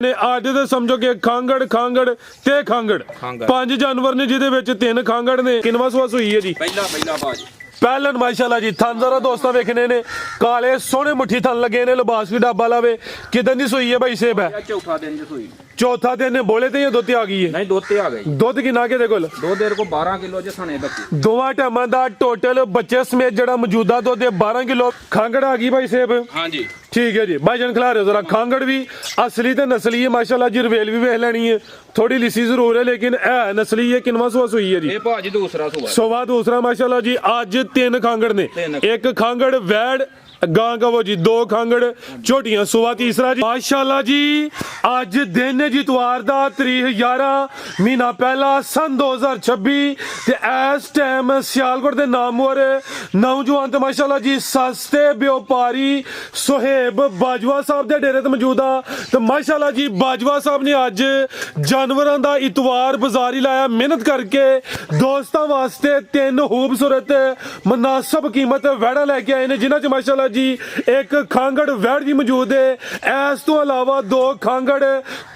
ਨੇ ਅੱਜ ਦੇ ਸਮਝੋ ਕਿ ਖਾਂਗੜ ਤੇ ਖਾਂਗੜ 5 ਜਾਨਵਰ ਨੇ ਜਿਹਦੇ ਵਿੱਚ 3 ਖਾਂਗੜ ਨੇ। ਕਿੰਨਵਾਂ ਸੂਆ ਸੂਈ ਹੈ ਜੀ? ਪਹਿਲਾ ਬਾਜ ਪਹਿਲਨ ਮਾਸ਼ਾਅੱਲਾ ਜੀ। ਥਣ ਜ਼ਰਾ ਦੋਸਤਾਂ ਵੇਖਣੇ ਨੇ, ਕਾਲੇ ਸੋਹਣੇ ਮੁੱਠੀ ਥਣ ਲੱਗੇ ਨੇ, ਲਿਬਾਸ ਵੀ ਡਾਬਾ ਲਾਵੇ। ਕਿਦਾਂ ਦੀ ਸੂਈ ਹੈ ਭਾਈ ਸੇਬ? ਹੈ ਚੌਥਾ ਦਿਨ ਜੀ ਸੂਈ। ਚੌਥਾ ਦਿਨ ਬੋਲੇ ਤੇ ਜਾਂ ਦੁੱਧ ਆ ਗਈ ਹੈ? ਨਹੀਂ ਦੁੱਧ ਤੇ ਆ ਗਈ। ਦੁੱਧ ਕਿੰਨਾ ਕਿਹਦੇ ਕੋਲ? ਦੁੱਧ ਦੇਰ ਕੋ 12 ਕਿਲੋ ਜੇ ਸਣੇ ਬੱਚੇ। ਦੋਵਾਂ ਟਾਈਮਾਂ ਦਾ ਟੋਟਲ ਬੱਚੇ ਸਮੇਤ ਜਿਹੜਾ ਮੌਜੂਦਾ ਦੁੱਧ ਹੈ 12 ਕਿਲੋ। ਖਾਂਗੜ ਆ ਗਈ ਭਾਈ ਸੇਬ? ਹਾਂਜੀ ठीक है जी। भाई जान खिला रहे हो जरा। खांगड़ भी असली तो नस्ली है माशाल्लाह जी। रवेल भी वेख लेनी है, थोड़ी लिसी जरूर है लेकिन है नस्ली है। किनवा सुआ सुई है जी? ये भाजी दूसरा सुआ। सुआ दूसरा माशाल्लाह जी। आज 3 खांगड़ ने, एक खांगड़ वैड गां का वो जी, 2 खांगड़ छोटियां, सुआ तीसरा जी माशाल्लाह जी। आज दिन है जी इतवार दा, तरीक 11 महीना पहला सन 2026 ते इस टाइम सियालकोट दे नामवर नौजवान ते माशाल्लाह जी सस्ते व्यापारी सुहेब बाजवा साहब दे डेरे ते मौजूद आ। ते माशाल्लाह जी बाजवा साहब ने अज जानवरां दा इतवार बाजार ही लाया, मेहनत करके दोस्तां वास्ते 3 खूबसूरत मुनासिब कीमत वैड़ा लेके आए ने, जिन्हां च माशाल्लाह जी एक खांगड़ वैड़ भी मौजूद है। इस तो अलावा 2 खांगड़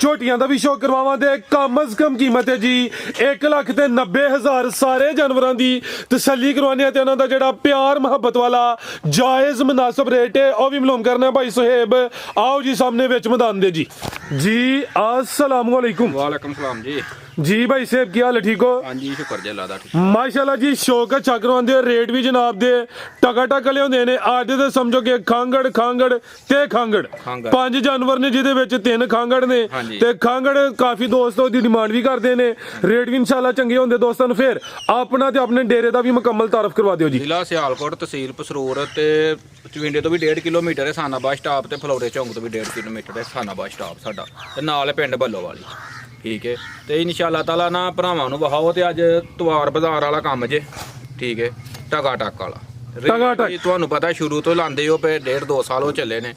झोटियां दा भी शो करवावांगे। कम अज कम कीमत है जी 1,90,000। सारे जानवरां दी तसल्ली करवाने ते उन्हां दा जेहड़ा प्यार मुहब्बत वाला जायज मुनासिब रेट है वह भी मालूम करना है। भाई सुहेब आओ जी सामने विच मैदान दे जी अस्सलाम वालेकुम। वालेकुम सलाम जी। जी भाई साहब की हाल है? ठीक हो? हाँ जी शुक्र जी अल्लाह दा ठीक। माशाल्लाह जी शौक अच्छा करवांदे, रेट भी जनाब दे टका टक लियाउंदे ने। अज दे समझो कि खांगड़ ते खांगड़ 5 जानवर ने जिहदे विच 3 खांगड़ ने ते खांगड़ काफी दोस्त ओदी डिमांड भी करदे ने। रेट भी इंशाल्लाह चंगे होंदे दोस्तां नूं। फिर अपना ते अपने डेरे दा भी मुकम्मल तारफ करवा दिओ जी। जिला सियालकोट, तहसील पसरूर ते चविंडे तो भी 1.5 किलोमीटर है सानाबाद स्टाप ते फलोरे चौंक तो भी 1.5 किलोमीटर है सानाबाद स्टाप साडा ते नाल पिंड भल्लोवाली। ठीक है तो इंशाअल्लाह ताला ना भरावां नूं वहाओ ते अज तवार बाजार वाला काम जे। ठीक है टका टक वाला तुहानूं पता शुरू तो लांदे हो पे 1.5-2 साल हो चले ने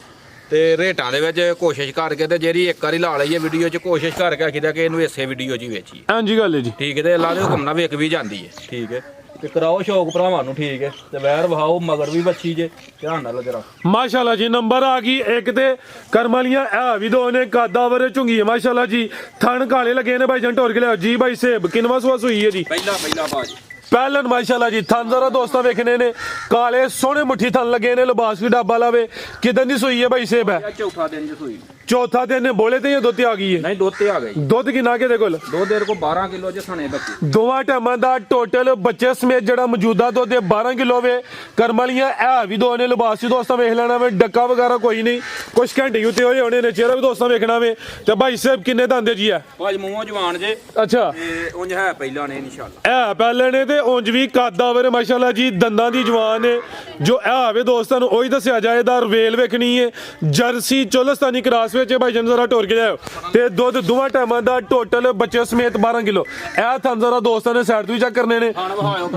ते रेटां दे विच कोशिश करके ते जेहड़ी एक बारी ला लईए वीडियो च कोशिश करके आखीदा कि इहनूं इसे वीडियो च वेचीए। हां जी गल है जी। ठीक है ते अल्लाह दे हुक्म नाल विक भी जांदी है। ठीक है ते कराओ शौक भरावां नूं। ठीक है ते वैर वहाओ मगर भी बच्ची जे ध्यान नाल जरा माशाल्लाह जी। नंबर आ गई एक ते करमालियां है भी 2 ने, कादावर झुंगी है माशाल्लाह जी। थण काले लगे ने भाई जान टोर के लिया जी। भाई सेब किनवा सुआ सुई है जी? ਪਹਿਲਾ ਬਾਜ ਪਹਿਲਨ माशाल्लाह जी। थन जरा दोस्तां वेखने ने, काले सोहने मुट्ठी थन लगे ने, लिबास भी डाबा लावे। किदां दी सूई है भाई सेब? है चौथा दिन जी सूई। चौथा दिन बोले ते दुध आ गई है? नहीं दुध ते आ गई। दुध किन्ना किहदे कोल? दुध देर को 12 किलो जे सने बच्चे। दोवां टाइमां दा टोटल बच्चे समेत जेहड़ा मौजूदा दुध है 12 किलो वे। करमालियां है भी 2 ने, लिबास भी दोस्तां वेख लेना वे। डक्का वगैरह कोई नहीं, कुछ घंटे उत्ते होए होने ने। चेहरा भी दोस्तां वेखना वे। ते भाई साहब किन्ने दंदे जी है? भाई मूंहों जवान जे। अच्छा ते उंज है पहला ने इंशाल्लाह। है पहले ने ते उंज भी कादावर माशाल्लाह जी। दंदां दी जवान है जो है वे दोस्तां नूं ओही दस्सिया जाएदा। रवेल वेखनी है, जर्सी चोलस्तानी क्रॉस विच भाई जान जरा टोर के जाओ ते दुध दोवां टाइमां दा टोटल बच्चे समेत 12 किलो। ए थन जरा दोस्तां ने साइड तो ही चेक करने ने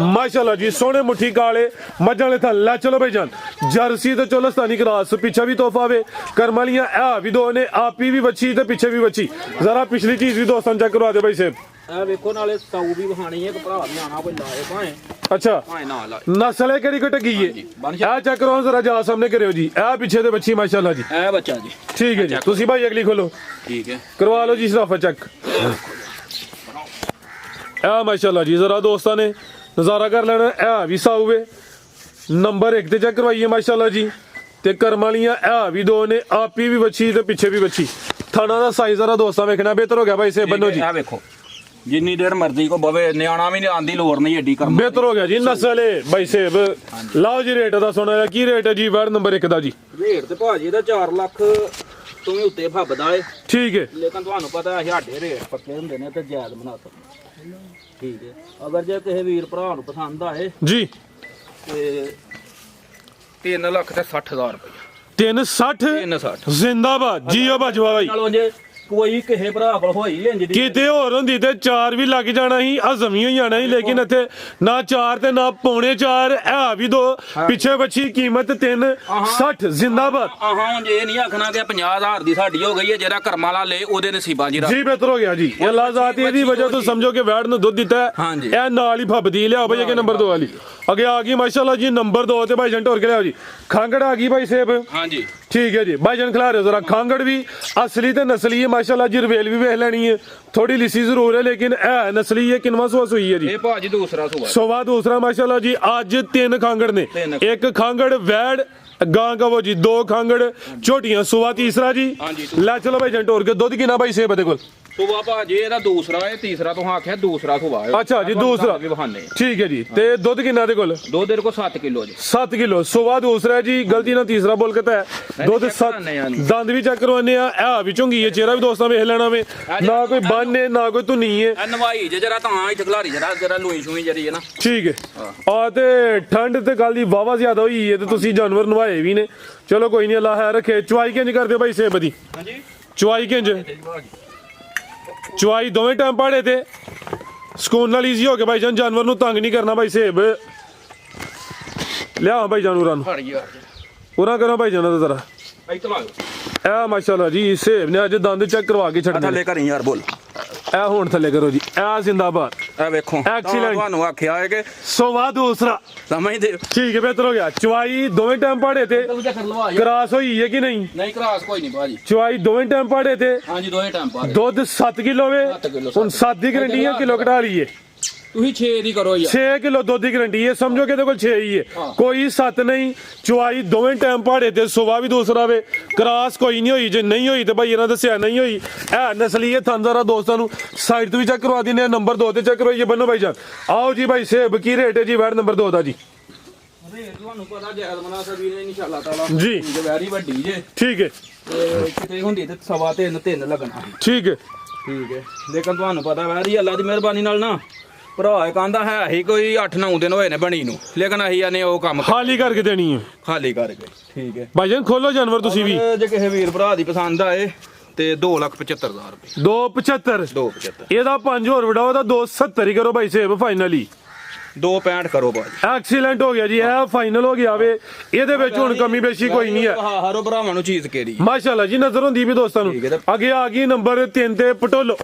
माशाल्लाह जी। सोहने मुट्ठी काले मज्जां वाले थन। लै चलो भाई जान जर्सी ते चोलस्तानी क्रॉस। पीछे भी तोहफा वे। करमालियां है भी 2 ने, आपी भी बच्ची ते पीछे भी बच्ची। जरा पिछली चीज भी दोस्तां चेक करवा दे भाई साहब। ए वेखो नाले साऊ भी वहानी है कि भरा न्याणा कोई लाए भाए। अच्छा भाए ना लाए। नस्ल है केड़ी कटगी है? ए चेक करो जरा जा सामने करियो जी। ए पीछे ते बच्ची माशाल्लाह जी। ए बच्चा जी ठीक है जी। तुसी भाई अगली खोलो। ठीक है करवा लो जी सराफा चेक। ए माशाल्लाह जी जरा दोस्तां ने नजारा कर लेना। ए भी साऊ वे। नंबर 1 ते चेक करवाइए माशाल्लाह जी। ते करमालियां है भी 2 ने, आपी भी बच्ची ते पीछे भी बच्ची। थाना दा साइज जरा दोस्तां वेखना बेहतर हो गया भाई से बनो जी। ए वेखो जिन्नी देर मर्जी को बवे न्याणा भी नहीं आंदी लोड़ नहीं एडी कर बेहतर हो गया जी। नस्ल है भाई सेब। लाओ जी रेट दा सुना की रेट है जी? वार्ड नंबर 1 दा जी रेट ते भाजी दा 4 लाख तो भी उत्ते फबदा है। ठीक है लेकिन ਤੁਹਾਨੂੰ पता है ਸਾਡੇ रेट पक्के ਹੁੰਦੇ ने ते जायज बना सकते। ठीक है अगर जे ਕਿਸੇ ਵੀਰ ਭਰਾ ਨੂੰ ਪਸੰਦ ਆਏ जी ਤੇ 3 ਲੱਖ ਤੇ 60,000 ਰੁਪਏ। 360 360 जिंदाबाद जियो बाजवा भाई। ਚਲੋ ਜੇ ਕੋਈ ਕਿਸੇ ਭਰਾ ਕੋਲ ਹੋਈ ਇੰਜ ਦੀ किते होर हुंदी ते 4 भी लग जाना ही, हजम ही हो जाना ही। लेकिन इत्थे ना 4 ते ना 4.25 है भी 2 पिछे बच्ची कीमत 360 जिंदाबाद। ਆਹਾਂ ਜੇ ਇਹ ਨਹੀਂ ਆਖਣਾ ਕਿ 50,000 ਦੀ ਸਾਡੀ ਹੋ ਗਈ ਹੈ ਜਿਹੜਾ ਕਰਮਾਂ ਵਾਲਾ ਲੇ ਉਹਦੇ ਨਸੀਬਾਂ ਜੀ जी बेहतर हो गया जी। अल्लाह जात दी वजह तो समझो कि वैड़ ने दूध दिता है। हाँ जी। ए नाल ही फबदी लिया भाई के नंबर 2 वाली अगे आ गई माशाल्लाह जी। नंबर 2 ते भाई जन टोर के लिया जी। खांगड़ आ गई भाई सेब। हाँ जी ठीक है जी। भाई जन खिला रहे हो जरा। खांगड़ भी असली ते नस्ली है माशाल्लाह जी रवेल भी वेख लेनी है, थोड़ी लिसी जरूर है लेकिन है नस्ली है। किनवा सुआ सुई है जी? ਇਹ ਭਾਜੀ ਦੂਸਰਾ ਸੁਭਾ सुबह दूसरा माशाल्लाह जी। आज 3 खांगड़ ने, तीन। एक खांगड़ वैड़ गां का वो जी, 2 खांगड़ झोटियां सुबह तीसरा जी। हाँ जी। ला चलो भाई जंट और के दुध किना भाई सेब दे कोल? ਸੁਭਾ ਭਾਜੀ ਇਹਦਾ ਦੂਸਰਾ ਹੈ, ਤੀਸਰਾ ਤੋਂ ਆਖਿਆ ਦੂਸਰਾ ਸੁਭਾ ਹੈ। अच्छा जी दूसरा ਵੀ ਬਹਾਨੇ ठीक है जी। ते दुध किना दे कोल? ਦੋ ਦੇਰ ਕੋ 7 ਕਿਲੋ ਜੀ। 7 किलो सुबह दूसरा जी। गलती ना तीसरा बोल के है दुध check 7। कराने यानी। दंद भी चेक करवाने आ भी झुंगी है, चेहरा भी दोस्तों वेख लेना वे, ना कोई बन है ना कोई धुनी है। ਇਹ ਨਵਾਈ ਜੇ ਜਰਾ ਤਾਂ ਇੱਥੇ ਖਲਾਰੀ ਜਰਾ ਲੂਈ ਸ਼ੂਈ ਜਰੀ ਹੈ ਨਾ। ठीक है। आ ते ठंड ते गल दी वावा ज्यादा होई है ते तुसी जानवर नवाए भी ने। चलो कोई नहीं, अल्लाह है रखे। चुवाई किंज करदे भाई सेब दी? ਹਾਂਜੀ चुवाई किंज? चुवाई दोवें टाइम पाड़े थे सुकून नाल ईजी हो के भाई जान, जानवर नु तंग नहीं करना भाई। सेब लिया भाई जानवरां नु ਫੜ ਗਿਆ पूरा करो भाई जाना तो जरा। ਇੱਥੇ ਲਾ ए माशाल्लाह जी सेब ने अज दंद चेक करवा के छड़ ਥੱਲੇ ਕਰੀ ਯਾਰ ਬੋਲ। ए हुण थल्ले करो जी। ए जिंदाबाद। ਇਹ ਵੇਖੋ Excellent। ਤੁਹਾਨੂੰ ਆਖਿਆ ਹੈ ਕਿ सोवा दूसरा ਸਮਝਦੇ ਹੋ। ठीक है, बेहतर हो गया। चुवाई दोवें टाइम पाड़े थे, ਤੂੰ ਚੱਕਰ ਲਵਾ ਯਾਰ। क्रॉस हुई है कि नहीं? ਨਹੀਂ ਕਰਾਸ ਕੋਈ ਨਹੀਂ ਭਾਜੀ। चुवाई दोवें टाइम पाड़े थे, ਹਾਂਜੀ ਦੋਵੇਂ ਟਾਈਮ ਪਾ दुध 7 किलो वे। 7 किलो। हुण 7 दी गारंटी है, किलो घटा ली है। ਤੁਸੀਂ 6 ਦੀ ਕਰੋ ਯਾਰ। 6 किलो दुध की गारंटी है, समझो कि कोल 6 ही है, हाँ। कोई 7 नहीं। चुवाई दोवें टाइम पहाड़े ते सुबह भी दूसरा वे, क्रॉस कोई नहीं हुई। जे नहीं हुई तो भाई इन्होंने दसिया नहीं हुई है नस्ली है। थानदारा दोस्तों साइड तो भी चेक करवा देने। नंबर 2 ते चेक करवाइए बनो भाई जान। आओ जी भाई सेब की रेट है जी वैड नंबर 2 दा जी? ਤੁਹਾਨੂੰ ਪਤਾ ਜੈਦ ਮਨਾਸਬ ਵੀ ਨੇ ਇਨਸ਼ਾਅੱਲਾ ਤਾਲਾ जी ਜੇ ਵੈਰੀ ਵੱਡੀ ਜੇ ठीक है, ਤੇ ਕਿਤੇ ਹੁੰਦੀ ਤੇ 3.5 ਲੱਗਣਾ। ठीक है। ਠੀਕ ਹੈ ਲੇਕਿਨ ਤੁਹਾਨੂੰ ਪਤਾ ਵੈਰੀ ਅੱਲਾ ਦੀ ਮਿਹਰਬਾਨੀ ਨਾਲ ਨਾ ਭਰਾ ਇਹ ਕਹਿੰਦਾ ਹੈ ਹੀ ਕੋਈ 8-9 ਦਿਨ ਹੋਏ ਨੇ ਬਣੀ ਨੂੰ, ਲੇਕਿਨ ਅਸੀਂ ਆਨੇ ਉਹ ਕੰਮ खाली करके देनी है ਖਾਲੀ ਕਰ ਗਏ। ਠੀਕ ਹੈ भाई जान, खोलो जानवर तुसी भी। ਜੇ ਕਿਸੇ ਵੀਰ ਭਰਾ ਦੀ ਪਸੰਦ ਆਏ ਤੇ 2,75,000 ਰੁਪਏ। 275 275 ਇਹਦਾ 5 ਹੋਰ ਵਡਾਓ ਤਾਂ 270 ਹੀ ਕਰੋ ਭਾਈ ਸੇਬ ਫਾਈਨਲੀ। 265 ਕਰੋ ਬਾਜੀ। ਐਕਸੀਲੈਂਟ ਹੋ ਗਿਆ ਜੀ, ਇਹ ਫਾਈਨਲ ਹੋ ਗਿਆ ਵੇ। ਇਹਦੇ ਵਿੱਚ ਹੁਣ ਕਮੀ ਬੇਸ਼ੀ ਕੋਈ ਨਹੀਂ ਹੈ। ਹਾਂ ਹਰੋ ਭਰਾਵਾਂ ਨੂੰ ਚੀਜ਼ ਕਿਹੜੀ ਮਾਸ਼ਾਅੱਲਾ ਜੀ, ਨਜ਼ਰ ਹੁੰਦੀ ਵੀ ਦੋਸਤਾਂ ਨੂੰ। ਠੀਕ ਹੈ। ਅੱਗੇ ਆ ਗਈ ਨੰਬਰ 3 ਤੇ ਪਟੋਲੋ।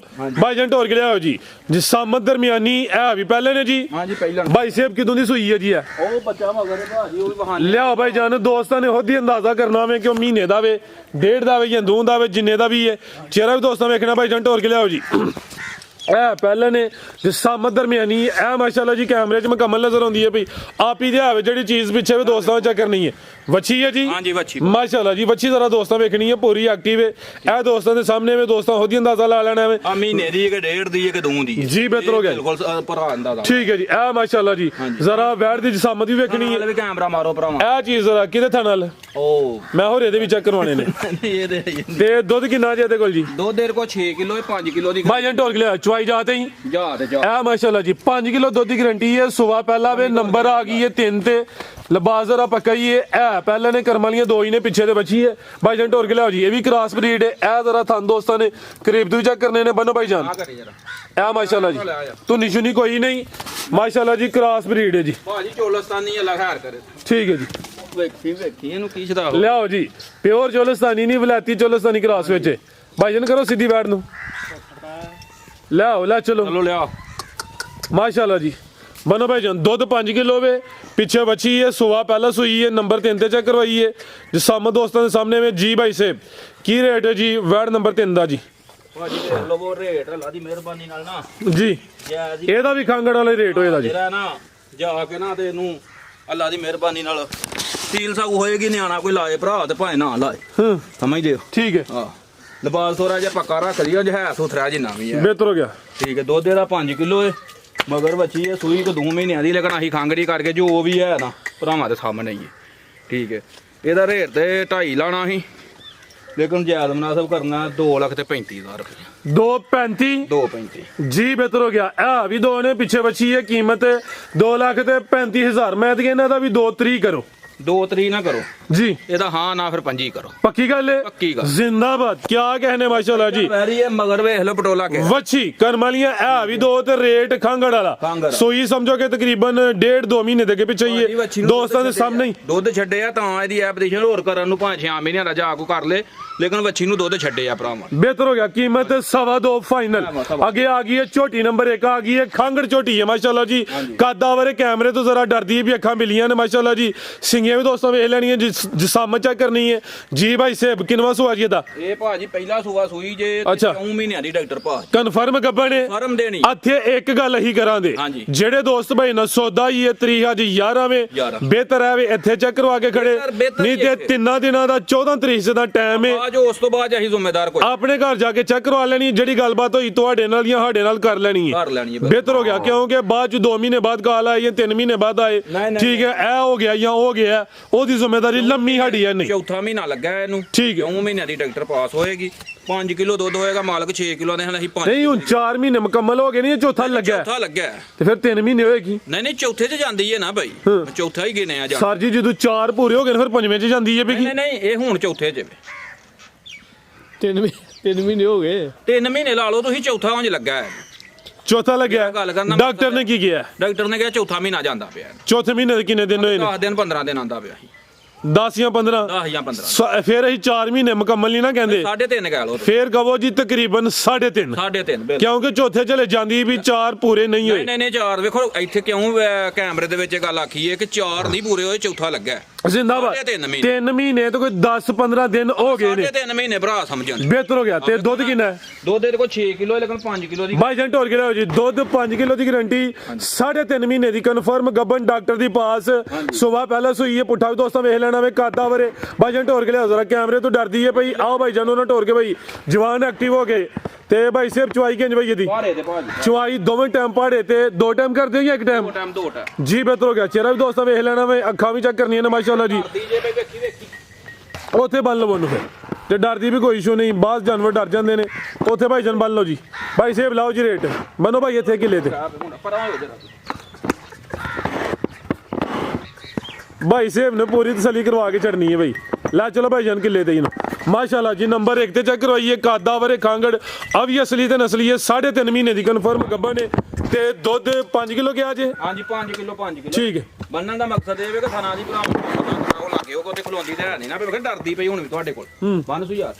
ਭਾਈ ਜਾਨ ਢੋਰ ਕੇ ਲਿਆਓ ਜੀ। ਜਿਸ ਸਾਮਤ ਦਰਮਿਆਨੀ ਇਹ ਵੀ ਪਹਿਲੇ ਨੇ ਜੀ। ਹਾਂਜੀ ਪਹਿਲਾਂ ਭਾਈ ਸੇਬ ਕਿਦੋਂ ਦੀ ਸੂਈ ਹੈ ਜੀ? ਇਹ ਉਹ ਬੱਚਾ ਮਗਰ ਹੈ ਭਾਜੀ, ਉਹ ਵੀ ਬਹਾਨੇ ਲਿਆਓ ਭਾਈ ਜਾਨ। ਦੋਸਤਾਂ ਨੇ ਖੁਦ ਹੀ ਅੰਦਾਜ਼ਾ ਕਰਨਾ ਵੇ ਕਿ ਉਹ ਮਹੀਨੇ ਦਾ ਵੇ, ਡੇਢ ਦਾ ਵੇ ਜਾਂ ਦੋ ਦਾ ਵੇ, ਜਿੰਨੇ ਦਾ ਵੀ ਹੈ। ਚਿਹਰਾ ਵੀ ਦੋਸਤਾਂ ਵੇਖਣਾ। ਭਾਈ ਜਾਨ ਢੋਰ ਕੇ ਲਿਆਓ ਜੀ। ਇਹ ਪਹਿਲੇ ਨੇ ਜਿਸ ਸਾਮਤ ਦਰਮਿਆਨੀ। ਇਹ ਮਾਸ਼ਾਅੱਲਾ ਜੀ ਕੈਮਰੇ 'ਚ ਮੁਕੰਮਲ ਨਜ਼ਰ ਆਉਂਦੀ ਹੈ ਭਈ। ਆਪ ਹੀ ਦੇ ਆਵੇ ਜਿਹੜੀ ਚੀਜ਼ ਪਿੱਛੇ ਵੀ ਦੋਸਤਾਂ ਨੂੰ ਚੱਕਰ ਨਹੀਂ ਹੈ। ਵੱਛੀ ਹੈ ਜੀ? ਹਾਂਜੀ ਵੱਛੀ ਮਾਸ਼ਾਅੱਲਾ ਜੀ। ਵੱਛੀ ਜ਼ਰਾ ਦੋਸਤਾਂ ਵੇਖਣੀ ਹੈ, ਪੂਰੀ ਐਕਟਿਵ ਹੈ। ਇਹ ਦੋਸਤਾਂ ਦੇ ਸਾਹਮਣੇ ਵੇ ਦੋਸਤਾਂ ਖੁਦ ਹੀ ਅੰਦਾਜ਼ਾ ਲਾ ਲੈਣਾ ਵੇ। ਆ ਮਹੀਨੇ ਦੀ ਕਿ ਡੇਢ ਦੀ ਕਿ 2 ਦੀ ਜੀ ਬਿਹਤਰ ਹੋ ਗਿਆ। ਬਿਲਕੁਲ ਭਰਾ ਅੰਦਾਜ਼ਾ। ਠੀਕ ਹੈ ਜੀ। ਇਹ ਮਾਸ਼ਾਅੱਲਾ ਜੀ ਜ਼ਰਾ ਵੈੜ ਦੀ ਜਸਾਮਤ ਵੀ ਵੇਖਣੀ ਹੈ। ਨਾਲੇ ਵੀ ਕੈਮਰਾ ਮਾਰੋ ਭਰਾਵਾ। ਇਹ ਚੀਜ਼ ਜ਼ਰਾ ਕਿਹਦੇ ਥਾਂ ਨਾਲ ਉਹ ਮੈਂ ਹੋਰ ਇਹਦੇ ਵੀ ਚੈੱਕ ਕਰਵਾਣੇ ਨੇ। ਇਹਦੇ ਤੇ ਦੁੱਧ ਕਿੰਨਾ ਜੀ ਇਹਦੇ ਕੋਲ ਜੀ? ਦੋ ਦੇਰ ਕੋ 6 ਕਿਲੋ 5 ਕਿਲੋ ਦੀ ਭਾਈ ਜਾਨ ਢੋਲ ਕੇ ਲਿਆ। ਚੁਆਈ ਜਾਤੇ ਹੀ ਜਾ ਤੇ ਜਾ। ਇਹ ਮਾਸ਼ਾਅੱਲਾ ਜੀ 5 ਕਿਲੋ ਦੁੱਧ ਦੀ ਗਾਰੰਟੀ ਹੈ। ਸੁਬਹ ਪਹਿਲਾ ਵੇ ਨੰਬਰ ਆ ਗਈ ਹੈ 3 ਤੇ। ਲਿਬਾਸ ਜ਼ਰਾ ਪੱਕਾ ਹੀ ਹੈ। ਇਹ ਪਹਿਲੇ ਨੇ ਕਰਮ ਵਾਲੀਆਂ 2 ਹੀ ਨੇ, ਪਿੱਛੇ ਤੇ ਬੱਚੀ ਹੈ। ਭਾਈ ਜਾਨ ਢੋਲ ਕੇ ਲਿਆਓ ਜੀ। ਇਹ ਵੀ ਕ੍ਰਾਸ ਬਰੀਡ ਹੈ। ਇਹ ਜ਼ਰਾ ਥਾਂ ਦੋਸਤਾਂ ਨੇ ਕਰੀਬ ਤੋਂ ਵੀ ਚੈੱਕ ਕਰਨੇ ਨੇ। ਬਨੋ ਭਾਈ ਜਾਨ। ਆ ਕਰੀ ਜਰਾ ਇਹ ਮਾਸ਼ਾਅੱਲਾ ਜੀ ਤੂੰ ਨਿਸ਼ਾਨੀ ਕੋਈ ਨਹੀਂ। ਮਾਸ਼ਾਅੱਲਾ ਜੀ ਕ੍ਰਾਸ ਬਰੀਡ ਹੈ ਜੀ। ਭਾਜੀ ਚੋਲਸਤਾਨੀ ਅੱਲਾ ਖੈਰ ਕਰੇ। ਠੀਕ ਹੈ ਜੀ। ਵੇਖੀ ਇਹਨੂੰ ਕੀ ਛਦਾ ਲਿਆਓ ਜੀ। ਪਿਓਰ ਚੋਲਸਤਾਨੀ ਨਹੀਂ, ਵਲਾਇਤੀ ਚੋਲਸਤਾਨੀ ਕ੍ਰਾਸ ਵਿੱਚ ਹੈ। ਭਾਈ ਜਾਨ ਕਰੋ ਸਿੱਧੀ ਬੈਠ ਨੂੰ। ਲਿਆਓ ਲੈ ਚਲੋ ਚਲੋ ਲਿਆ। माशाल्लाह जी। बनो भाई जान दुध 5 किलो वे, पीछे बची है। सुबह पहला सुई है, नंबर 3 ते चेक करवाई है। जिस सामने दोस्तों के सामने में जी भाई सेब की रेट है जी वैड नंबर 3 दा जी? ਭਾਜੀ ਦੇਖ ਲਓ ਉਹ ਰੇਟ ਅੱਲਾ ਦੀ ਮਿਹਰਬਾਨੀ ਨਾਲ ਨਾ जी ਜੈ ਜੀ ਇਹਦਾ ਵੀ ਖਾਂਗੜ ਵਾਲਾ ਰੇਟ ਹੋਏਦਾ ਜੀ। ਜਿਹੜਾ ਨਾ ਜਾ ਕੇ ਨਾ ਤੇ ਇਹਨੂੰ ਅੱਲਾ ਦੀ ਮਿਹਰਬਾਨੀ ਨਾਲ ਸੀਲ ਸਾਊ ਹੋਏਗੀ। ਨਿਆਣਾ ਕੋਈ ਲਾਏ ਭਰਾ ਤੇ ਭਾਵੇਂ ਨਾ ਲਾਏ। ਹੂੰ ਸਮਝਦੇ ਹੋ? ठीक है, ਹਾਂ ਲਿਬਾਸ ਥੋੜਾ ਜਿਹਾ ਪੱਕਾ ਰੱਖ ਲਿਓ। ਜੇ ਹੈ ਸੁਥਰਾ ਜਿੰਨਾ ਵੀ ਹੈ। बेहतर हो गया। ਠੀਕ ਹੈ। ਦੁੱਧ ਇਹਦਾ 5 ਕਿਲੋ ਹੈ। ਮਗਰ ਬੱਚੀ ਹੈ ਸੂਈ ਕੋ 2 ਮਹੀਨਿਆਂ ਦੀ, ਲੇਕਿਨ ਅਸੀਂ ਖਾਂਗੜੀ ਕਰਕੇ ਜੋ ਵੀ ਹੈ ਨਾ ਭਰਾਵਾਂ ਦੇ ਸਾਹਮਣੇ ਹੀ ਹੈ। ਠੀਕ ਹੈ। ਇਹਦਾ ਰੇਟ ਤੇ 2.5 ਲਾਣਾ ਸੀ, ਲੇਕਿਨ ਜਾਇਜ਼ ਮੁਨਾਸਬ ਕਰਨਾ 2,35,000 ਰੁਪਏ। 2.35 2.35 जी बेहतर हो गया। ਇਹ ਵੀ ਦੋ ਨੇ, ਪਿੱਛੇ ਬੱਚੀ ਹੈ। ਕੀਮਤ 2,35,000। मैं तो कहना था भी 2-3 करो। 2-3 ਨਾ ਕਰੋ जी ਇਹਦਾ ਹਾਂ ਨਾ ਫਿਰ 5 ਕਰੋ। पक्की गल है? पक्की गल। जिंदाबाद। क्या कहने माशाल्लाह जी। ਵੈਰੀ ਇਹ ਮਗਰ ਵੇਖ ਲਓ ਪਟੋਲਾ ਕੇ ਵੱਛੀ ਕਰਮਾਲੀਆਂ ਇਹ ਵੀ ਦੋ ਤੇ ਰੇਟ ਖਾਂਗੜ ਵਾਲਾ ਖਾਂਗੜ। ਸੋਈ ਸਮਝੋ ਕਿ ਤਕਰੀਬਨ 1.5-2 ਮਹੀਨੇ ਦੇ ਅੱਗੇ ਪਿੱਛੇ ਹੀ ਹੈ। ਦੋਸਤਾਂ ਦੇ ਸਾਹਮਣੇ ਹੀ ਦੁੱਧ ਛੱਡਿਆ ਤਾਂ ਇਹਦੀ ਐਪਲੀਕੇਸ਼ਨ ਹੋਰ ਕਰਨ ਨੂੰ 5-6 ਮਹੀਨਿਆਂ ਦਾ ਜਾ ਕੋ ਕਰ ਲੇ, ਲੇਕਿਨ ਵੱਛੀ ਨੂੰ ਦੁੱਧ ਛੱਡਿਆ ਭਰਾਵਾਂ। बेहतर हो गया। कीमत 2.25 फाइनल। आगे आ गई है छोटी नंबर 1 आ गई है खांगड़ छोटी है माशाल्लाह जी। कादा वाले कैमरे तो जरा डरदी है भी अखा मिलियां ने माशाल्लाह जी। सिंगियां ਬੱਚੀਆਂ ਵੀ ਦੋਸਤੋ ਵੇਖ ਲੈਣੀਆਂ ਜਿਸਾਮਤ ਚੈੱਕ ਕਰਨੀ ਹੈ ਜੀ ਭਾਈ ਸਾਹਿਬ ਕਿੰਨਵਾਂ ਸੂਆ ਜੀ ਇਹਦਾ ਇਹ ਭਾਜੀ ਪਹਿਲਾ ਸੂਆ ਸੂਈ ਜੇ ਅੱਛਾ। 9 ਮਹੀਨਿਆਂ ਦੀ ਡਾਕਟਰ ਭਾਜੀ ਕਨਫਰਮ ਗੱਬਣ ਨੇ ਫਰਮ ਦੇਣੀ ਇੱਥੇ ਇੱਕ ਗੱਲ ਅਸੀਂ ਕਰਾਂਗੇ ਹਾਂਜੀ। ਜਿਹੜੇ ਦੋਸਤ ਭਾਈ ਨਾ ਸੌਦਾ ਹੀ ਹੈ ਤਰੀਕ ਅੱਜ 11 ਵੇ 11 ਬਿਹਤਰ ਹੈ ਵੀ ਇੱਥੇ ਚੈੱਕ ਕਰਵਾ ਕੇ ਖੜੇ ਬਿਹਤਰ ਨਹੀਂ ਹੀ ਤੇ ਇੱਥੇ। 3 ਦਿਨਾਂ ਦਾ 14 ਤਰੀਕ ਦਾ ਟਾਈਮ ਹੈ ਬਾਅਦ ਉਸ ਤੋਂ ਬਾਅਦ ਅਸੀਂ ਜ਼ਿੰਮੇਦਾਰ ਕੋਈ ਆਪਣੇ ਘਰ ਜਾ ਕੇ ਚੈੱਕ ਕਰਵਾ ਲੈਣੀ ਜਿਹੜੀ ਗੱਲਬਾਤ ਹੋਈ ਤੁਹਾਡੇ ਨਾਲ ਜਾਂ ਸਾਡੇ ਨਾਲ ਕਰ ਲੈਣੀ ਹੈ ਕਰ ਲੈਣੀ ਹੈ ਬਿਹਤਰ ਹੋ ਗਿਆ ਕਿਉਂਕਿ ਬਾਅਦ ਚ 2 ਮਹੀਨੇ ਬਾਅਦ ਕਾਲ ਆਈ ਜਾਂ 3 ਮਹੀਨੇ ਬਾਅਦ ਆਏ ਨਹੀਂ, ਠੀਕ ਹੈ ਇਹ ਹੋ ਗਿਆ ਜਾਂ ਹੋ ਗਿਆ ਉਹਦੀ ਜ਼ਿੰਮੇਵਾਰੀ ਲੰਮੀ ਸਾਡੀ ਹੈ ਨਹੀਂ ਚੌਥਾ ਮਹੀਨਾ ਲੱਗਾ ਇਹਨੂੰ ਠੀਕ ਹੈ 9 ਮਹੀਨਿਆਂ ਦੀ ਡਾਕਟਰ ਪਾਸ ਹੋਏਗੀ 5 ਕਿਲੋ ਦੁੱਧ ਹੋਏਗਾ ਮਾਲਕ 6 ਕਿਲੋ ਦੇ ਹਨ ਅਸੀਂ 5 ਨਹੀਂ ਹੁਣ 4 ਮਹੀਨੇ ਮੁਕੰਮਲ ਹੋ ਗਏ ਨਹੀਂ ਇਹ ਚੌਥਾ ਲੱਗਾ ਹੈ। ਚੌਥਾ ਲੱਗਾ ਹੈ। ਤੇ ਫਿਰ 3 ਮਹੀਨੇ ਹੋਏਗੀ ਨਹੀਂ ਨਹੀਂ ਚੌਥੇ 'ਚ ਜਾਂਦੀ ਹੈ ਨਾ ਭਾਈ ਚੌਥਾ ਹੀ ਗਿਣਿਆ ਜਾ ਸਰ ਜੀ ਜਦੋਂ 4 ਪੂਰੇ ਹੋ ਗਏ ਨੇ ਫਿਰ 5ਵੇਂ ਚ ਜਾਂਦੀ ਹੈ ਵੀ ਨਹੀਂ ਨਹੀਂ ਇਹ ਹੁਣ ਚੌਥੇ 'ਚ 3 ਮਹੀਨੇ ਹੋ ਗਏ 3 ਮਹੀਨੇ ਲਾ ਲਓ ਤੁਸੀਂ ਚੌਥਾ ਉਂਝ ਲੱਗਾ ਹੈ ਚੌਥਾ ਲੱਗਿਆ ਗੱਲ ਕਰਨਾ ਡਾਕਟਰ ਨੇ ਕੀ ਕਿਹਾ ਡਾਕਟਰ ਨੇ ਕਿਹਾ ਚੌਥਾ ਮਹੀਨਾ ਜਾਂਦਾ ਪਿਆ ਚੌਥੇ ਮਹੀਨੇ ਦੇ ਕਿੰਨੇ ਦਿਨ ਹੋਏ ਨੇ 10 ਦਿਨ 15 ਦਿਨ ਆਂਦਾ ਪਿਆ 10 ਜਾਂ 15 10 ਜਾਂ 15 ਫਿਰ ਅਸੀਂ 4 ਮਹੀਨੇ ਮੁਕੰਮਲ ਨਹੀਂ ਨਾ ਕਹਿੰਦੇ 3.5 ਕਹਿ ਲਓ ਫਿਰ ਕਹੋ ਜੀ ਤਕਰੀਬਨ 3.5 3.5 ਬਿਲਕੁਲ ਕਿਉਂਕਿ ਚੌਥੇ ਚਲੇ ਜਾਂਦੀ ਵੀ 4 ਪੂਰੇ ਨਹੀਂ ਹੋਏ ਨਹੀਂ ਨਹੀਂ 4 ਵੇਖੋ ਇੱਥੇ ਕਿਉਂ ਕੈਮਰੇ ਦੇ ਵਿੱਚ ਇਹ ਗੱਲ ਆਖੀ ਹੈ ਕਿ 4 ਨਹੀਂ ਪੂਰੇ ਹੋਏ ਚੌਥਾ ਲੱਗਾ ਜ਼ਿੰਦਾਬਾਦ 3 ਮਹੀਨੇ ਤੋਂ ਕੋਈ 10-15 ਦਿਨ ਹੋ ਗਏ ਨੇ 3 ਮਹੀਨੇ ਭਰਾ ਸਮਝਣ ਬਿਹਤਰ ਹੋ ਗਿਆ ਤੇ ਦੁੱਧ ਕਿੰਨਾ ਹੈ ਦੁੱਧ ਇਹਦੇ ਕੋਲ 6 ਕਿਲੋ ਲੇਕਿਨ 5 ਕਿਲੋ ਦੀ ਬਾਈ ਜੰਟ ਹੋਰ ਕਿਹੜਾ ਹੋ ਜੀ ਦੁੱਧ 5 ਕਿਲੋ ਦੀ ਗਾਰੰਟੀ 3.5 ਮਹੀਨੇ ਦੀ ਕਨਫਰਮ ਗੱਬਨ ਡਾਕਟਰ ਦੀ ਪਾਸ ਸੁਬਾ ਪਹਿਲਾਂ ਸੋਈ ਹੈ ਪੁੱਠਾ ਵੀ ਦੋਸਤਾਂ ਵੇਖ ਲੈਣਾ ਵੇ ਕਾਦਾ ਵਰੇ ਬਾਈ ਜੰਟ ਹੋਰ ਕਿਹੜਾ ਜ਼ਰਾ ਕੈਮਰੇ ਤੋਂ ਡਰਦੀ ਹੈ ਭਾਈ ਆਓ ਬਾਈ ਜਾਨ ਉਹਨਾਂ ਢੋਰ ਕੇ ਭਾਈ ਜਵਾਨ ਐਕਟਿਵ ਹੋ ਗਏ ਤੇ ਭਾਈ ਸਿਰ ਚੁਆਈ ਕਿੰਜ ਭਾਈ ਇਹਦੀ ਭਾਰੇ ਤੇ ਭਾਜੀ ਚੁਆਈ ਦੋਵੇਂ ਟਾਈਮ ਪਾੜੇ ਤੇ 2 ਟਾਈਮ ਕਰਦੇ ਹੋ ਜਾਂ 1 ਟਾਈਮ ਦੋ ਟਾਈਮ ਜੀ ਬਿਹਤਰ ਹੋ ਗਿਆ ਚਿਹਰਾ ਵੀ ਦੋਸਤਾਂ ਵੇਖ ਲੈਣਾ ਵੇ ਅੱਖਾਂ ਵੀ ਚੈੱਕ ਕਰਨੀਆਂ ਨੇ ਮਾਸ਼ਾਅੱਲਾ ਜੀ ਜੇ ਬਈ ਵੇਖੀ ਉੱਥੇ ਬੰਨ ਲਵੋ ਉਹਨੂੰ ਫਿਰ ਤੇ ਡਰਦੀ ਵੀ ਕੋਈ ਇਸ਼ੂ ਨਹੀਂ ਬਾਹਰ ਜਾਨਵਰ ਡਰ ਜਾਂਦੇ ਨੇ ਉੱਥੇ ਭਾਈ ਜਾਨ ਬੰਨ ਲਓ ਜੀ ਭਾਈ ਸੇਬ ਲਾਓ ਜੀ ਰੇਟ ਬੰਨੋ ਭਾਈ ਇੱਥੇ ਕਿੱਲੇ ਤੇ ਪਰਾਂ ਹੋ ਜਰਾ ਭਾਈ ਸਾਹਿਬ ਨੇ ਪੂਰੀ ਤਸੱਲੀ ਕਰਵਾ ਕੇ ਚੜਨੀ ਹੈ ਭਾਈ ਲੈ ਚਲੋ ਭਾਈ ਜਾਨ ਕਿੱਲੇ ਤੇ ਹੀ ਨਾ ਮਾਸ਼ਾਅੱਲਾ ਜੀ ਨੰਬਰ 1 ਤੇ ਚੈੱਕ ਕਰਵਾਈਏ ਕਾਦਾ ਵਰੇ ਖਾਂਗੜ ਅਵੀ ਅਸਲੀ ਤੇ ਨਸਲੀ ਹੈ 3.5 ਮਹੀਨੇ ਦੀ ਕਨਫਰਮ ਗੱਬਾ ਨੇ ਤੇ ਦੁੱਧ 5 ਕਿਲੋ ਗਿਆ ਜੇ ਹਾਂਜੀ 5 ਕਿਲੋ ਠੀਕ ਹੈ ਬੰਨਣ ਦਾ ਮਕਸਦ ਇਹ ਵੇ ਕਿ ਥਾਣਾ ਦੀ ਭਰਾ ਉਹ ਲੱਗੇ ਉਹ ਕੋਤੇ ਖਲੋਂਦੀ ਤੇ ਹੈ ਨਹੀਂ ਨਾ ਵੀ ਡਰਦੀ ਪਈ ਹੁਣ ਵੀ ਤੁਹਾਡੇ ਕੋਲ ਬੰਨ ਸੁ ਯਾਰ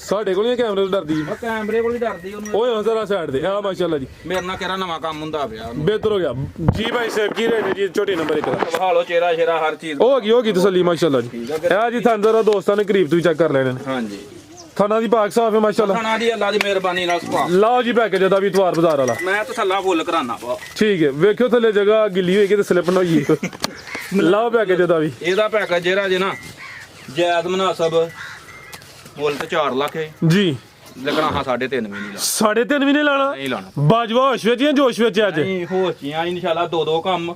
ਸਾਡੇ ਕੋਲ ਕੈਮਰੇ ਤੋਂ ਡਰਦੀ ਉਹ ਕੈਮਰੇ ਕੋਲ ਹੀ ਡਰਦੀ ਉਹਨੂੰ ਓਏ ਹੁਣ ਜ਼ਰਾ ਸਾਈਡ ਤੇ ਆ ਮਾਸ਼ਾਅੱਲਾ ਜੀ ਮੇਰੇ ਨਾਲ ਕਿਹੜਾ ਨਵਾਂ ਕੰਮ ਹੁੰਦਾ ਪਿਆ ਉਹਨੂੰ ਬਿਹਤਰ ਹੋ ਗਿਆ ਜੀ ਭਾਈ ਸਾਹਿਬ ਕੀ ਰੇਟ ਹੈ ਜੀ ਛੋਟੀ ਨੰਬਰ 1 ਦਾ ਹਾਲੋ ਚਿਹਰਾ ਸ਼ੇਰਾ ਹਰ ਚੀਜ਼ ਹੋ ਗਈ ਤਸੱਲੀ ਮਾਸ਼ਾਅੱਲਾ ਜੀ ਇਹ ਜੀ ਤੁਹਾਨੂੰ ਜ਼ਰਾ ਦੋਸਤਾਂ ਨੇ ਕਰੀਬ ਤੋਂ ਹੀ ਚੈੱਕ ਕਰ ਲੈਣੇ ਨੇ ਹਾਂਜੀ ਥਾਣਾ ਦੀ ਪਾਕ ਸਾਫ ਹੈ ਮਾਸ਼ਾਅੱਲਾ ਥਾਣਾ ਦੀ ਅੱਲਾ ਦੀ ਮਿਹਰਬਾਨੀ ਨਾਲ ਸੁਭਾ ਲਾਓ ਜੀ ਪੈਕੇਜ ਦਾ ਵੀ ਇਤਵਾਰ ਬਾਜ਼ਾਰ ਵਾਲਾ ਮੈਂ ਤਸੱਲਾ ਫੁੱਲ ਕਰਾਨਾ ਵਾ ਠੀਕ ਹੈ ਵੇਖਿਓ ਥੱਲੇ ਜਗ੍ਹਾ ਗਿੱਲੀ ਹੋਈ ਕਿ ਤੇ ਸਲਿੱਪ ਨਾ ਹੋਈ ਲਾਓ ਪੈਕੇਜ ਦਾ ਵੀ ਇਹਦਾ ਪੈਕੇਜ ਜਿਹੜਾ ਜੇ ਨਾ ਜਾਇਜ਼ ਮੁਨਾਸਬ ਮੁੱਲ ਤੇ 4 ਲੱਖ ਹੈ ਜੀ ਲੱਗਣਾ ਹਾਂ 3.5 ਵੀ ਨਹੀਂ ਲਾਣਾ 3.5 ਵੀ ਨਹੀਂ ਲਾਣਾ ਨਹੀਂ ਲਾਣਾ ਬਾਜਵਾ ਹੋਸ਼ ਵਿੱਚ ਜਾਂ ਜੋਸ਼ ਵਿੱਚ ਅੱਜ ਨਹੀਂ ਹੋਸ਼ੀਆਂ ਇਨਸ਼ਾਅੱਲਾ ਦੋ ਕੰਮ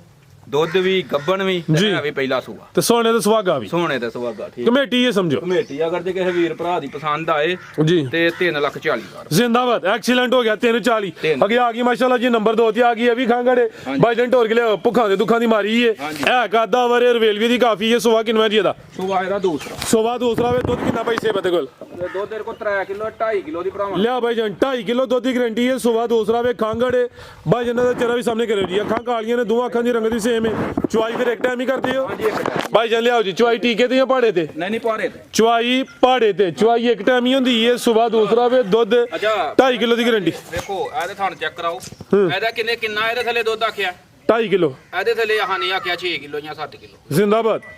ਦੁੱਧ ਵੀ ਗੱਬਣ ਵੀ ਜੀ। ਤੇ ਵੀ ਪਹਿਲਾ ਸੂਆ ਤੇ ਸੋਨੇ ਤੇ ਸੁਹਾਗਾ ਵੀ ਸੋਹਣੇ ਤੇ ਸੁਹਾਗਾ ਠੀਕ ਕਮੇਟੀ ਇਹ ਸਮਝੋ ਕਮੇਟੀ ਅਗਰ ਜੇ ਕਿਸੇ ਵੀਰ ਭਰਾ ਦੀ ਪਸੰਦ ਆਏ ਜੀ ਤੇ 3,40,000 ਜ਼ਿੰਦਾਬਾਦ ਐਕਸੀਲੈਂਟ ਹੋ ਗਿਆ 340 ਤਿੰਨ। ਅੱਗੇ ਆ ਗਈ ਮਾਸ਼ਾਅੱਲਾ ਜੀ ਨੰਬਰ 2 ਤੇ ਆ ਗਈ ਇਹ ਵੀ ਖਾਂਗੜੇ ਬਾਜਨ ਢੋਰ ਕੇ ਲਿਆ ਭੁੱਖਾਂ ਦੇ ਦੁੱਖਾਂ ਦੀ ਮਾਰੀ ਏ ਇਹ ਕਾਦਾ ਵਰੇ ਰਵੇਲਵੇ ਦੀ ਕਾਫੀ ਹੈ ਸੁਹਾ ਕਿੰਨਾ ਜੀ ਇਹਦਾ ਸੂਆ ਇਹਦਾ ਦੂਸਰਾ ਸੁਹਾ ਦੂਸਰਾ ਵੇ ਦੁੱਧ ਕਿੰਨਾ ਪੈਸੇ ਬਤੇ ਕੋਲ ਦੁੱਧ ਤੇਰੇ ਕੋਲ 3 ਕਿਲੋ 2.5 ਕਿਲੋ ਦੀ ਭਰਾਵਾਂ ਲਿਆ ਭਾਈ ਜਾਨ 2.5 ਕਿਲੋ ਦੁੱਧ ਦੀ ਗਾਰੰਟੀ ਹੈ ਸੁਹਾ ਦੂਸਰਾ ਵੇ ਖਾਂਗੜੇ ਬਾਈ ਜਨਾਂ ਦਾ ਚਿਹਰਾ ਵੀ ਸਾਹਮਣੇ ਕਰਿਓ ਜੀ ਅੱਖਾਂ ਕਾਲੀਆਂ ਨੇ ਦੋਵਾਂ ਅੱਖਾਂ ਦੀ ਰੰਗ ਦੀ ਸੇਮ ਹੈ ਚੁਆਈ ਫਿਰ ਇੱਕ ਟਾਈਮ ਹੀ ਕਰਦੇ ਹੋ ਹਾਂਜੀ ਇੱਕ ਟਾਈਮ ਭਾਈ ਜਾਨ ਲਿਆਓ ਜੀ ਚੁਆਈ ਟੀਕੇ ਤੇ ਜਾਂ ਪਾੜੇ ਤੇ ਨਹੀਂ ਪਾਰੇ ਤੇ ਚੁਆਈ ਪਾੜੇ ਤੇ ਚੁਆਈ ਇੱਕ ਟਾਈਮ ਹੀ ਹੁੰਦੀ ਹੈ ਸੁਬਾਹ ਦੂਸਰਾ ਵੇ ਦੁੱਧ ਅੱਛਾ 2.5 ਕਿਲੋ ਦੀ ਗਾਰੰਟੀ ਦੇਖੋ ਇਹਦੇ ਥਣ ਚੈੱਕ ਕਰਾਓ ਇਹਦਾ ਕਿੰਨਾ ਇਹਦੇ ਥੱਲੇ ਦੁੱਧ ਆਖਿਆ 2.5 ਕਿਲੋ ਇਹਦੇ ਥੱਲੇ ਆਹ ਨਹੀਂ ਆਖਿਆ 6 ਕਿਲੋ ਜਾਂ 7 ਕਿਲੋ ਜ਼ਿੰਦਾਬਾਦ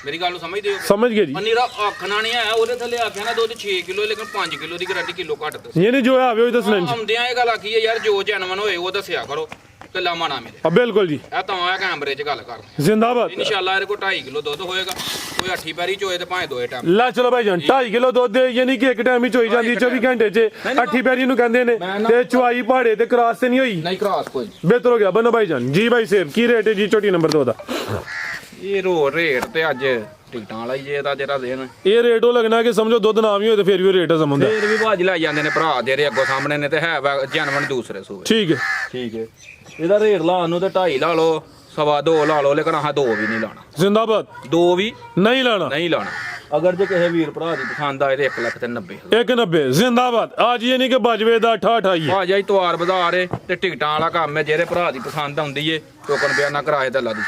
ਮੇਰੀ ਗੱਲ ਨੂੰ ਸਮਝਦੇ ਹੋ ਸਮਝ ਗਏ ਜੀ ਅਨੀਰਾ ਆਖਣਾ ਨਹੀਂ ਆਇਆ ਉਹਦੇ ਥੱਲੇ ਆਖਿਆ ਨਾ ਦੁੱਧ 6 ਕਿਲੋ ਲੇਕਿਨ 5 ਕਿਲੋ ਦੀ ਗਾਰੰਟੀ ਕਿਲੋ ਘੱਟ ਦੱਸ ਇਹ ਨਹੀਂ ਜੋ ਆਵੇ ਉਹ ਦੱਸਣਾ ਜੀ ਆਉਂਦਿਆਂ ਇਹ ਗੱਲ ਆਖੀ ਹੈ ਯਾਰ ਜੋ ਜਨਮਨ ਹੋਏ ਉਹ ਦੱਸਿਆ ਕਰੋ ਤੇ ਲਾਮਾ ਨਾ ਮਿਲੇ ਆ ਬਿਲਕੁਲ ਜੀ ਇਹ ਤਾਂ ਆ ਕੈਮਰੇ 'ਚ ਗੱਲ ਕਰ ਜ਼ਿੰਦਾਬਾਦ ਇਨਸ਼ਾਅੱਲਾ ਇਹਦੇ ਕੋਲ 2.5 ਕਿਲੋ ਦੁੱਧ ਹੋਏਗਾ ਕੋਈ ਅੱਠੀ ਪੈਰੀ ਚੋਏ ਤੇ ਭਾਵੇਂ ਦੋਏ ਟਾਈਮ ਲੈ ਚਲੋ ਭਾਈ ਜਾਨ 2.5 ਕਿਲੋ ਦੁੱਧ ਯਾਨੀ ਕਿ ਇੱਕ ਟਾਈਮ ਹੀ ਚੋਈ ਜਾਂਦੀ 24 ਘੰਟੇ 'ਚ ਅੱਠੀ ਪੈਰੀ ਨੂੰ ਕਹਿੰਦੇ ਨੇ ਤੇ ਚੁਆਈ ਪਹਾੜੇ ਤੇ ਕਰਾਸ ਤੇ ਨਹੀਂ ਹੋਈ ਨਹੀਂ ਕਰਾਸ ਕੋਈ ਬਿਹਤਰ ਹੋ ਗਿਆ ਬੰਨੋ ਭਾਈ ਜਾਨ ਜੀ ਭਾਈ ਸੇਬ ਕੀ ਰੇਟ ਹੈ ਜੀ ਛੋਟੀ ਨੰਬਰ 2 ਦਾ ਇਹ ਰੇਟ ਤੇ ਅੱਜ ਟਿਕਟਾਂ ਵਾਲਾ ਹੀ ਜੇ ਇਹਦਾ ਜਿਹੜਾ ਦੇਣ ਇਹ ਰੇਟ ਉਹ ਲੱਗਣਾ ਕਿ ਸਮਝੋ ਦੁੱਧ ਨਾ ਵੀ ਹੋਏ ਤੇ ਫਿਰ ਵੀ ਉਹ ਰੇਟ ਸਮਝਦਾ ਫੇਰ ਵੀ ਭਾਜ ਲੈ ਜਾਂਦੇ ਨੇ ਭਰਾ ਜਿਹੜੇ ਅੱਗੋਂ ਸਾਹਮਣੇ ਨੇ ਤੇ ਹੈ ਜਨਮਨ ਦੂਸਰੇ ਸੂਏ ਠੀਕ ਹੈ ਠੀਕ ਹੈ ਇਹਦਾ ਰੇਟ ਲਾਉਣ ਨੂੰ ਤੇ 2.5 ਲਾ ਲਓ 2.5 ਲਾ ਲਓ ਲੇਕਿਨ ਆਹ 2 ਵੀ ਨਹੀਂ ਲਾਣਾ ਜ਼ਿੰਦਾਬਾਦ 2 ਵੀ ਨਹੀਂ ਲਾਣਾ ਨਹੀਂ ਲਾਣਾ ਅਗਰ ਜੇ ਕਿਸੇ ਵੀਰ ਭਰਾ ਦੀ ਪਸੰਦ ਆਏ ਤੇ 1,90,000 190 ਜ਼ਿੰਦਾਬਾਦ ਅੱਜ ਇਹ ਨਹੀਂ ਕਿ ਬਜਵੇ ਦਾ 88 ਹੈ ਭਾਜ ਤਵਾਰ ਬਾਜ਼ਾਰ ਏ ਤੇ ਟਿਕਟਾਂ ਵਾਲਾ ਕੰਮ ਹੈ ਜਿਹੜੇ ਭਰਾ ਦੀ ਪਸੰਦ ਆਉਂਦੀ ਏ ਟੋਕਨ ਬਿਆਨਾ ਕਰਾਏ ਤੇ ਲਾ ਦੀ